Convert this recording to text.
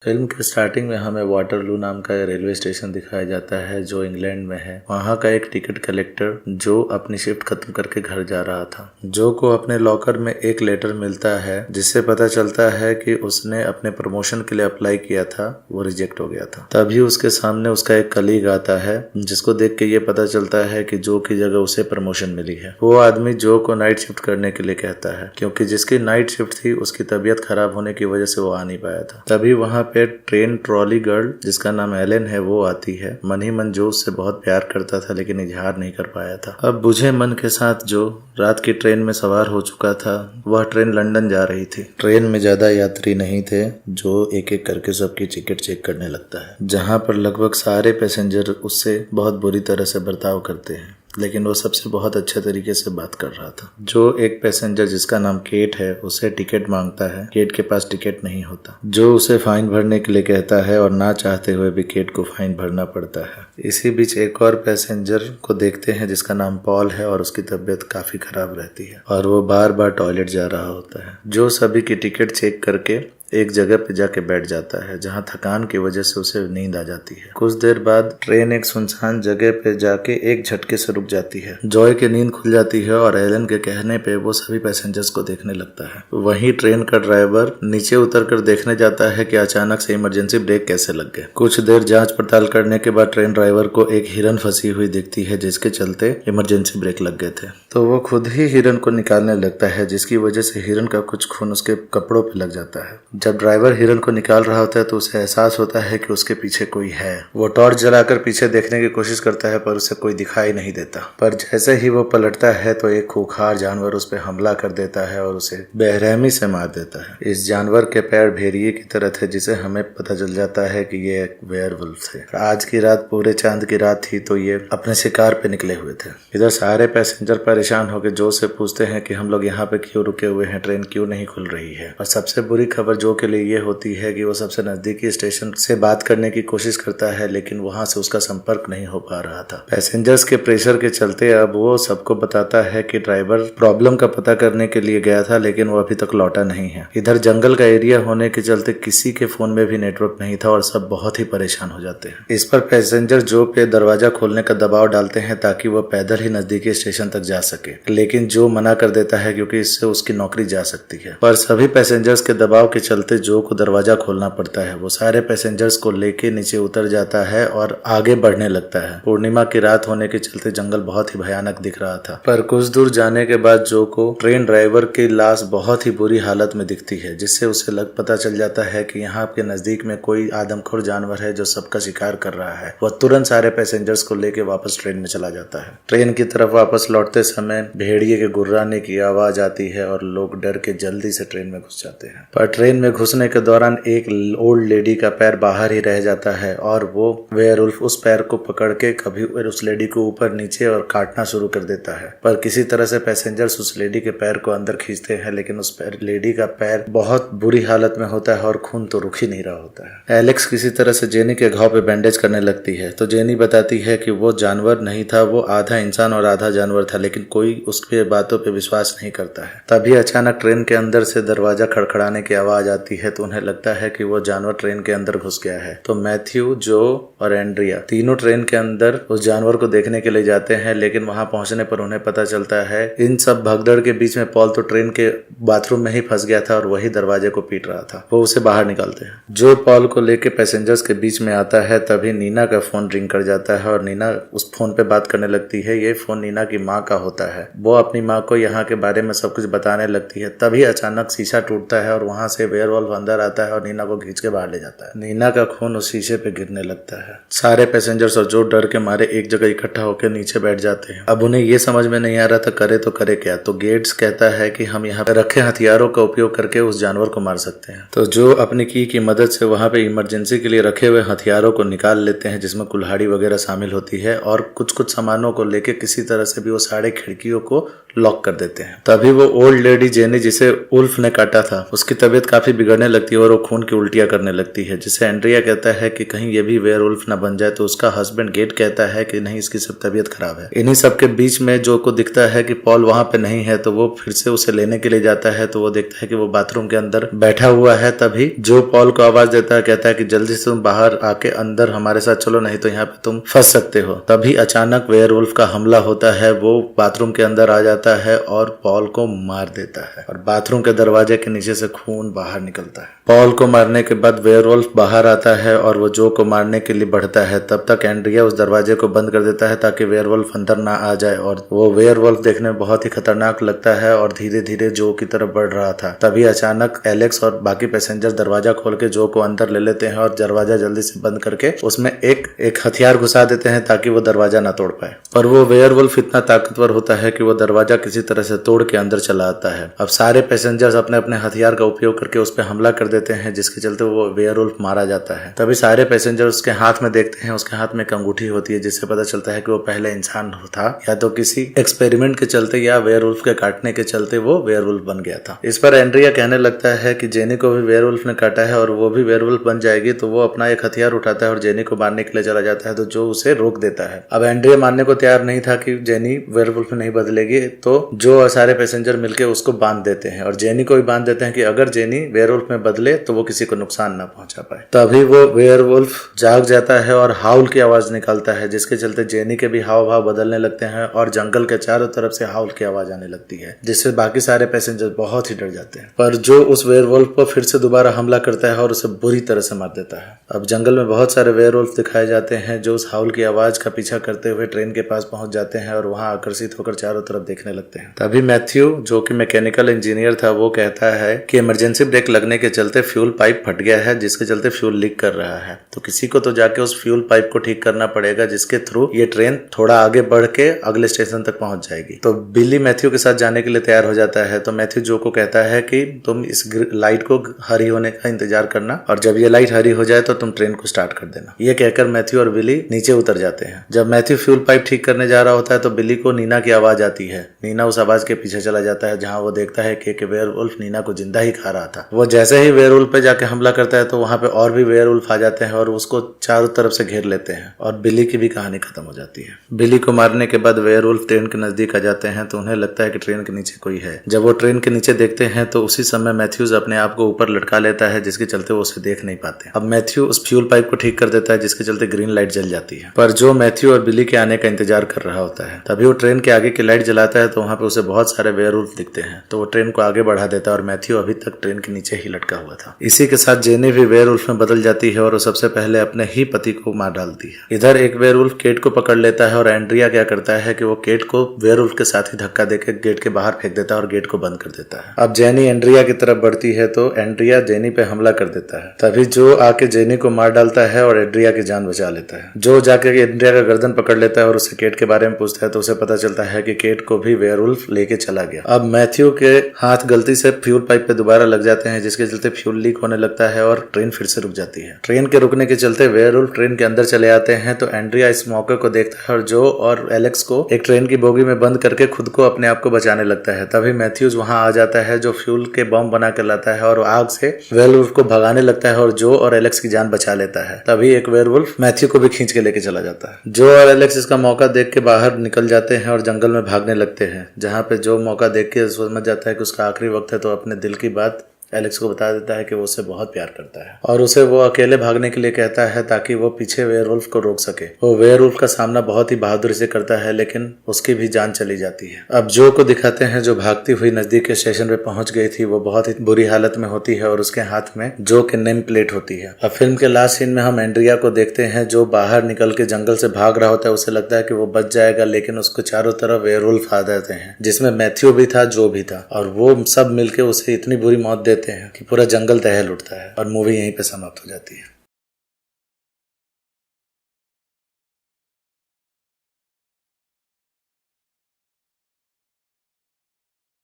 Film के starting में हमें वाटरलू नाम का रेलवे स्टेशन दिखाया जाता है जो इंग्लैंड में है। वहाँ का एक टिकट कलेक्टर जो अपनी शिफ्ट खत्म करके घर जा रहा था। जो को अपने लॉकर में एक लेटर मिलता है जिससे पता चलता है कि उसने अपने प्रमोशन के लिए अप्लाई किया था, वो रिजेक्ट हो गया था। तभी उसके सामने उसका एक कलीग आता है जिसको देख के ये पता चलता है कि जो की जगह उसे प्रमोशन मिली है। वो आदमी जो को नाइट शिफ्ट करने के लिए कहता है क्योंकि जिसकी नाइट शिफ्ट थी उसकी तबीयत खराब होने की वजह से वो आ नहीं पाया था। तभी वहाँ पे ट्रेन ट्रॉली गर्ल जिसका नाम एलन है वो आती है। मन ही मन जो उससे बहुत प्यार करता था लेकिन इजहार नहीं कर पाया था। अब बुझे मन के साथ जो रात की ट्रेन में सवार हो चुका था, वह ट्रेन लंदन जा रही थी। ट्रेन में ज्यादा यात्री नहीं थे जो एक एक करके सबकी टिकट चेक करने लगता है, जहाँ पर लगभग सारे पैसेंजर उससे बहुत बुरी तरह से बर्ताव करते हैं, लेकिन वो सबसे बहुत अच्छे तरीके से बात कर रहा था। जो एक पैसेंजर जिसका नाम केट है उसे टिकट मांगता है। केट के पास टिकट नहीं होता। जो उसे फाइन भरने के लिए कहता है और ना चाहते हुए भी केट को फाइन भरना पड़ता है। इसी बीच एक और पैसेंजर को देखते हैं जिसका नाम पॉल है और उसकी तबीयत काफी खराब रहती है और वो बार बार टॉयलेट जा रहा होता है। जो सभी की टिकट चेक करके एक जगह पे जाके बैठ जाता है जहाँ थकान की वजह से उसे नींद आ जाती है। कुछ देर बाद ट्रेन एक सुनसान जगह पे जाके एक झटके से रुक जाती है। जॉय की नींद खुल जाती है और एलन के कहने पे वो सभी पैसेंजर्स को देखने लगता है। वहीं ट्रेन का ड्राइवर नीचे उतरकर देखने जाता है कि अचानक से इमरजेंसी ब्रेक कैसे लग गए। कुछ देर जांच पड़ताल करने के बाद ट्रेन ड्राइवर को एक हिरन फंसी हुई दिखती है जिसके चलते इमरजेंसी ब्रेक लग गए थे। तो वो खुद ही हिरन को निकालने लगता है जिसकी वजह से हिरन का कुछ खून उसके कपड़ों पे लग जाता है। जब ड्राइवर हिरन को निकाल रहा होता है तो उसे एहसास होता है कि उसके पीछे कोई है। वो टॉर्च जलाकर पीछे देखने की कोशिश करता है पर उसे कोई दिखाई नहीं देता। पर जैसे ही वो पलटता है तो एक खूंखार जानवर उस पर हमला कर देता है और उसे बेरहमी से मार देता है। इस जानवर के पैर भेड़िए की तरह थे जिसे हमें पता चल जाता है कि ये एक वेयरवुल्फ थे। आज की रात पूरे चांद की रात थी तो ये अपने शिकार पे निकले हुए थे। इधर सारे पैसेंजर परेशान होकर जो से पूछते हैं कि हम लोग यहाँ पे क्यों रुके हुए हैं, ट्रेन क्यों नहीं खुल रही है। और सबसे बुरी खबर जो के लिए ये होती है कि वो सबसे नजदीकी स्टेशन से बात करने की कोशिश करता है लेकिन वहां से उसका संपर्क नहीं हो पा रहा था। पैसेंजर्स के प्रेशर के चलते अब वो सबको बताता है कि ड्राइवर प्रॉब्लम का पता करने के लिए गया था लेकिन वो अभी तक लौटा नहीं है। इधर जंगल का एरिया होने के चलते किसी के फोन में भी नेटवर्क नहीं था और सब बहुत ही परेशान हो जाते हैं। इस पर पैसेंजर जो पे दरवाजा खोलने का दबाव डालते हैं ताकि वो पैदल ही नजदीकी स्टेशन तक जा सके, लेकिन जो मना कर देता है क्योंकि इससे उसकी नौकरी जा सकती है। पर सभी पैसेंजर्स के दबाव के चलते जो को दरवाजा खोलना पड़ता है। वो सारे पैसेंजर्स को लेके नीचे उतर जाता है और आगे बढ़ने लगता है। पूर्णिमा की रात होने के चलते जंगल बहुत ही भयानक दिख रहा था। पर कुछ दूर जाने के बाद जो को ट्रेन ड्राइवर की लाश बहुत ही बुरी हालत में दिखती है जिससे उसे पता चल जाता है कि यहाँ के नजदीक में कोई आदमखोर जानवर है जो सबका शिकार कर रहा है। वह तुरंत सारे पैसेंजर्स को लेके वापस ट्रेन में चला जाता है। ट्रेन की तरफ वापस लौटते समय भेड़िए के गुर्राने की आवाज आती है और लोग डर के जल्दी से ट्रेन में घुस जाते हैं। पर ट्रेन में घुसने के दौरान एक ओल्ड लेडी का पैर बाहर ही रह जाता है और वो वेयरवुल्फ उस पैर को पकड़ के कभी उस लेडी को ऊपर नीचे और काटना शुरू कर देता है। पर किसी तरह से पैसेंजर्स उस लेडी के पैर को अंदर खींचते हैं लेकिन उस लेडी का पैर बहुत बुरी हालत में होता है और खून तो रुक ही नहीं रहा होता है। एलेक्स किसी तरह से जेनी के घाव पे बैंडेज करने लगती है तो जेनी बताती है कि वो जानवर नहीं था, वो आधा इंसान और आधा जानवर था, लेकिन कोई उसके बातों पे विश्वास नहीं करता है। तभी अचानक ट्रेन के अंदर से दरवाजा खड़खड़ाने की आवाज आती है तो उन्हें लगता है कि वो जानवर ट्रेन के अंदर घुस गया है। तो मैथ्यू, जो और एंड्रिया तीनों ट्रेन के अंदर उस जानवर को देखने के लिए जाते हैं, लेकिन वहां पहुंचने पर उन्हें पता चलता है इन सब भगदड़ के बीच में पॉल तो ट्रेन के बाथरूम में ही फंस गया था और वही दरवाजे को पीट रहा था। वो उसे बाहर निकालते हैं। जो पॉल को लेके पैसेंजर्स के बीच में आता है तभी नीना का फोन रिंग कर जाता है और नीना उस फोन पे बात करने लगती है। ये फोन नीना की माँ का होता है। वो अपनी माँ को यहाँ के बारे में सब कुछ बताने लगती है। तभी अचानक शीशा टूटता है और वहां से वेयरवुल्फ अंदर आता है और नीना को खींच के बाहर ले जाता है। नीना का खून उस शीशे पे गिरने लगता है। सारे पैसेंजर्स और जो डर के मारे एक जगह इकट्ठा होकर नीचे बैठ जाते हैं। अब उन्हें ये समझ में नहीं आ रहा था करे तो करे क्या। तो गेट्स कहता है कि हम यहाँ पे रखे हथियारों का उपयोग करके उस जानवर को मार सकते हैं। तो जो अपनी की मदद से वहां पे इमरजेंसी के लिए रखे हुए हथियारों को निकाल लेते हैं जिसमें कुल्हाड़ी वगैरह शामिल होती है और कुछ सामानों को लेके किसी तरह से भी वो सारे खिड़कियों को लॉक कर देते हैं। तभी वो ओल्ड लेडी जेनी जिसे उल्फ ने काटा था उसकी तबीयत काफी काफी बिगड़ने लगती है और वो खून की उल्टियां करने लगती है, जिससे एंड्रिया कहता है कि कहीं ये भी वेयरवुल्फ ना बन जाए। तो उसका हस्बैंड गेट कहता है कि नहीं, इसकी सब तबीयत खराब है। इन्हीं सब के बीच में जो को दिखता है कि पॉल वहां पे नहीं है, तो वो फिर से उसे लेने के लिए जाता है। तो वो देखता है कि वो बाथरूम के अंदर बैठा हुआ है। तभी जो पॉल को आवाज देता है, कहता है कि जल्दी से तुम बाहर आके अंदर हमारे साथ चलो, नहीं तो यहाँ पे तुम फंस सकते हो। तभी अचानक वेयरवुल्फ का हमला होता है। वो बाथरूम के अंदर आ जाता है और पॉल को मार देता है और बाथरूम के दरवाजे के नीचे से खून बाहर निकलता है। पॉल को मारने के बाद वेयरवुल्फ बाहर आता है और वो जो को मारने के लिए बढ़ता है। तब तक एंड्रिया उस दरवाजे को बंद कर देता है ताकि वेयरवुल्फ अंदर ना आ जाए। और वो वेयरवुल्फ देखने में बहुत ही खतरनाक लगता है और धीरे धीरे जो की तरफ बढ़ रहा था। तभी अचानक एलेक्स और बाकी पैसेंजर दरवाजा खोल के जो को अंदर ले लेते हैं और दरवाजा जल्दी से बंद करके उसमें एक हथियार घुसा देते हैं ताकि वो दरवाजा ना तोड़ पाए। पर वो वेयरवुल्फ इतना ताकतवर होता है कि वो दरवाजा किसी तरह से तोड़ के अंदर चला आता है। अब सारे पैसेंजर्स अपने अपने हथियार का उपयोग करके उस पर हमला कर देते हैं, जिसके चलते वो वेयरवुल्फ मारा जाता है। तभी सारे पैसेंजर उसके हाथ में देखते हैं, उसके हाथ में एक अंगूठी होती है, जिससे पता चलता है कि वो पहले इंसान था, या तो किसी एक्सपेरिमेंट के चलते या वेयरवुल्फ के काटने के चलते वो वेयरवुल्फ बन गया था। इस पर एंड्रिया कहने लगता है कि जेनी को भी वेयरवुल्फ ने काटा है और वो भी वेयरवुल्फ बन जाएगी। तो वो अपना एक हथियार उठाता है और जेनी को मारने के लिए चला जाता है, तो जो उसे रोक देता है। अब एंड्रिया मानने को तैयार नहीं था कि जेनी वेयरवुल्फ में नहीं बदलेगी, तो जो और सारे पैसेंजर मिलकर उसको बांध देते हैं और जेनी को भी बांध देते हैं कि अगर जेनी वेयरवुल्फ में बदले तो वो किसी को नुकसान ना पहुंचा पाए। तभी वो वेयरवुल्फ जाग जाता है और हाउल की आवाज निकालता है, जिसके चलते जेनी के भी हाव भाव बदलने लगते हैं और जंगल के चारों तरफ से हाउल की आवाज आने लगती है, जिससे बाकी सारे पैसेंजर बहुत ही डर जाते हैं। पर जो उस वेयरवुल्फ पर फिर से दोबारा हमला करता है और उसे बुरी तरह से मार देता है। अब जंगल में बहुत सारे वेयरवुल्फ दिखाए जाते हैं जो उस हाउल की आवाज का पीछा करते हुए ट्रेन के पास पहुंच जाते हैं और वहां आकर्षित होकर चारों तरफ देखने लगते हैं। तभी मैथ्यू, जो कि मैकेनिकल इंजीनियर था, वो कहता है कि इमरजेंसी ब्रेक लगने के चलते फ्यूल पाइप फट गया है, जिसके चलते फ्यूल लीक कर रहा है। तो किसी को तो जाके उस फ्यूल पाइप को ठीक करना पड़ेगा, जिसके थ्रू ये ट्रेन थोड़ा आगे बढ़ के अगले स्टेशन तक पहुंच जाएगी। तो बिली मैथ्यू के साथ जाने के लिए तैयार हो जाता है। तो मैथ्यू जो को कहता है कि तुम इस लाइट को हरी होने का इंतजार करना और जब ये लाइट हरी हो जाए तो तुम ट्रेन को स्टार्ट कर देना। ये कहकर मैथ्यू और बिली नीचे उतर जाते हैं। जब मैथ्यू फ्यूल पाइप ठीक करने जा रहा होता है तो बिली को नीना की आवाज आती है। नीना उस आवाज के पीछे चला जाता है, जहां वो देखता है कि वेयरवुल्फ नीना को जिंदा ही खा रहा था। वो जैसे ही वेयरवुल्फ पे जाके हमला करता है तो वहां पे और भी वेयरवुल्फ आ जाते हैं और उसको चारों तरफ से घेर लेते हैं और बिली की भी कहानी खत्म हो जाती है। बिली को मारने के बाद वेयरवुल्फ ट्रेन के नजदीक आ जाते हैं, तो उन्हें लगता है कि ट्रेन के नीचे कोई है। जब वो ट्रेन के नीचे देखते हैं तो उसी समय मैथ्यूज अपने आप को ऊपर लटका लेता है, जिसके चलते वो उसे देख नहीं पाते। अब मैथ्यू उस फ्यूल पाइप को ठीक कर देता है, जिसके चलते ग्रीन लाइट जल जाती है। पर जो मैथ्यू और बिली के आने का इंतजार कर रहा होता है, तभी वो ट्रेन के आगे की लाइट जलाता है तो वहां पे उसे बहुत सारे वेयरवुल्फ दिखते हैं। तो वो ट्रेन को आगे बढ़ा देता है और मैथ्यू अभी तक ट्रेन के नीचे ही लटका हुआ था। इसी के साथ जेनी भी वेयरवुल्फ में बदल जाती है और वो सबसे पहले अपने ही पति को मार डालती है। इधर एक वेयरवुल्फ केट को पकड़ लेता है और एंड्रिया क्या करता है कि वो केट को वेयरवुल्फ के साथ ही धक्का देकर गेट के बाहर फेंक देता है और गेट को बंद कर देता है। अब जेनी एंड्रिया की तरफ बढ़ती है तो एंड्रिया जेनी पे हमला कर देता है। तभी जो आके जेनी को मार डालता है और एंड्रिया की जान बचा लेता है। जो जाके एंड्रिया का गर्दन पकड़ लेता है और उससे केट के बारे में पूछता है तो उसे पता चलता है कि केट को भी वेयरवुल्फ लेके चला गया। अब मैथ्यू के हाथ गलती से फ्यूल पाइप पे दोबारा लग जाते हैं, जिसके चलते फ्यूल लीक होने लगता है और ट्रेन फिर से रुक जाती है। ट्रेन के रुकने के चलते वेयरवुल्फ ट्रेन के अंदर चले आते हैं। तो एंड्रिया इस मौके को देखता है और जो और एलेक्स को एक ट्रेन की बोगी में बंद करके खुद को अपने आप को बचाने लगता है। तभी मैथ्यूज वहां आ जाता है, जो फ्यूल के बम बना कर लाता है और आग से वेयरवुल्फ को भगाने लगता है और जो और एलेक्स की जान बचा लेता है। तभी एक वेयरवुल्फ मैथ्यू को भी खींच के लेके चला जाता है। जो और एलेक्स इसका मौका देख के बाहर निकल जाते हैं और जंगल में भागने लगते हैं, जहाँ पे जो मौका देख के समझ जाता है कि उसका आखिरी वक्त है, तो अपने दिल की बात एलेक्स को बता देता है कि वो उससे बहुत प्यार करता है और उसे वो अकेले भागने के लिए कहता है ताकि वो पीछे वेयरवुल्फ को रोक सके। वो वेयरवुल्फ का सामना बहुत ही बहादुरी से करता है, लेकिन उसकी भी जान चली जाती है। अब जो को दिखाते हैं, जो भागती हुई नजदीक के स्टेशन पे पहुंच गई थी। वो बहुत ही बुरी हालत में होती है और उसके हाथ में जो के नेम प्लेट होती है। अब फिल्म के लास्ट सीन में हम एंड्रिया को देखते हैं, जो बाहर निकल के जंगल से भाग रहा होता है। उसे लगता है कि वो बच जाएगा, लेकिन उसको चारों तरफ वेयरवुल्फ आ जाते हैं, जिसमें मैथ्यू भी था, जो भी था, और वो सब मिलके उसे इतनी बुरी मौत देते हैं कि पूरा जंगल दहल उठता है और मूवी यहीं पे समाप्त हो जाती है।